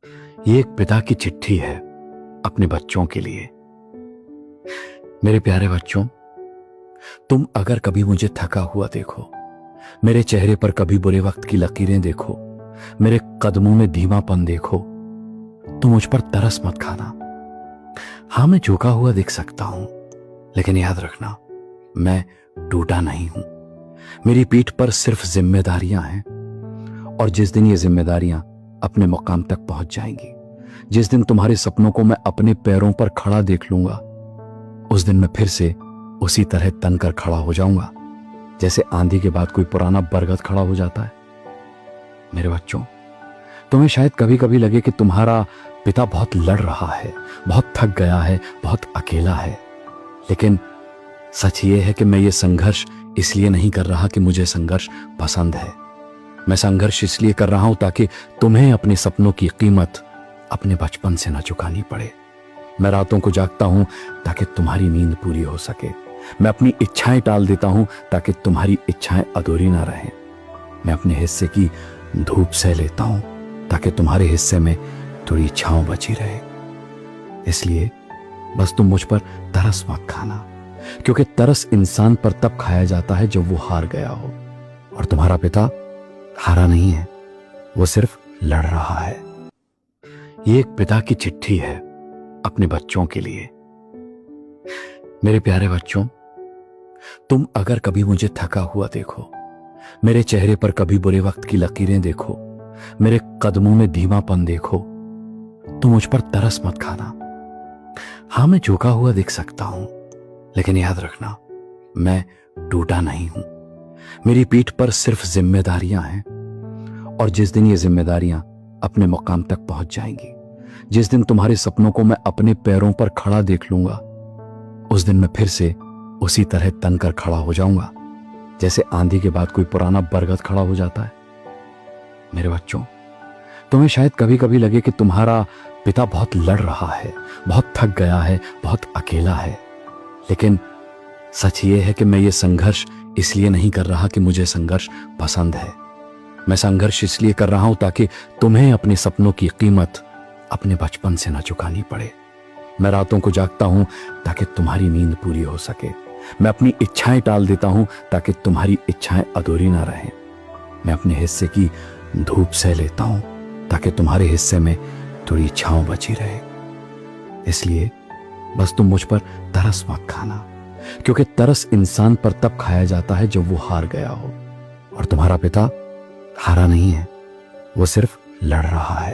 ये एक पिता की चिट्ठी है अपने बच्चों के लिए। मेरे प्यारे बच्चों, तुम अगर कभी मुझे थका हुआ देखो, मेरे चेहरे पर कभी बुरे वक्त की लकीरें देखो, मेरे कदमों में धीमापन देखो, तो मुझ पर तरस मत खाना। हाँ, मैं झुका हुआ दिख सकता हूं, लेकिन याद रखना, मैं टूटा नहीं हूं। मेरी पीठ पर सिर्फ जिम्मेदारियां हैं, और जिस दिन ये जिम्मेदारियां अपने मुकाम तक पहुंच जाएंगी, जिस दिन तुम्हारे सपनों को मैं अपने पैरों पर खड़ा देख लूंगा, उस दिन मैं फिर से उसी तरह तनकर खड़ा हो जाऊंगा जैसे आंधी के बाद कोई पुराना बरगद खड़ा हो जाता है। मेरे बच्चों, तुम्हें शायद कभी कभी लगे कि तुम्हारा पिता बहुत लड़ रहा है, बहुत थक गया है, बहुत अकेला है, लेकिन सच ये है कि मैं ये संघर्ष इसलिए नहीं कर रहा कि मुझे संघर्ष पसंद है। मैं संघर्ष इसलिए कर रहा हूं ताकि तुम्हें अपने सपनों की कीमत अपने बचपन से न चुकानी पड़े। मैं रातों को जागता हूं ताकि तुम्हारी नींद पूरी हो सके। मैं अपनी इच्छाएं टाल देता हूं ताकि तुम्हारी इच्छाएं अधूरी ना रहें। मैं अपने हिस्से की धूप सह लेता हूं ताकि तुम्हारे हिस्से में थोड़ी छांव बची रहे। इसलिए बस तुम मुझ पर तरस मत खाना, क्योंकि तरस इंसान पर तब खाया जाता है जब वो हार गया हो, और तुम्हारा पिता हारा नहीं है, वो सिर्फ लड़ रहा है। ये एक पिता की चिट्ठी है अपने बच्चों के लिए। मेरे प्यारे बच्चों, तुम अगर कभी मुझे थका हुआ देखो, मेरे चेहरे पर कभी बुरे वक्त की लकीरें देखो, मेरे कदमों में धीमापन देखो, तो मुझ पर तरस मत खाना। हाँ, मैं झुका हुआ दिख सकता हूं, लेकिन याद रखना, मैं टूटा नहीं हूं। मेरी पीठ पर सिर्फ जिम्मेदारियां हैं, और जिस दिन ये जिम्मेदारियां अपने मुकाम तक पहुंच जाएंगी, जिस दिन तुम्हारे सपनों को मैं अपने पैरों पर खड़ा देख लूंगा, उस दिन मैं फिर से उसी तरह तनकर खड़ा हो जाऊंगा जैसे आंधी के बाद कोई पुराना बरगद खड़ा हो जाता है। मेरे बच्चों, तुम्हें शायद कभी कभी लगे कि तुम्हारा पिता बहुत लड़ रहा है, बहुत थक गया है, बहुत अकेला है, लेकिन सच ये है कि मैं ये संघर्ष इसलिए नहीं कर रहा कि मुझे संघर्ष पसंद है। मैं संघर्ष इसलिए कर रहा हूं ताकि तुम्हें अपने सपनों की कीमत अपने बचपन से न चुकानी पड़े। मैं रातों को जागता हूं ताकि तुम्हारी नींद पूरी हो सके। मैं अपनी इच्छाएं टाल देता हूं ताकि तुम्हारी इच्छाएं अधूरी ना रहें। मैं अपने हिस्से की धूप सह लेता हूं ताकि तुम्हारे हिस्से में थोड़ी छांव बची रहे। इसलिए बस तुम मुझ पर तरस मत खाना, क्योंकि तरस इंसान पर तब खाया जाता है जब वो हार गया हो, और तुम्हारा पिता हारा नहीं है, वो सिर्फ लड़ रहा है।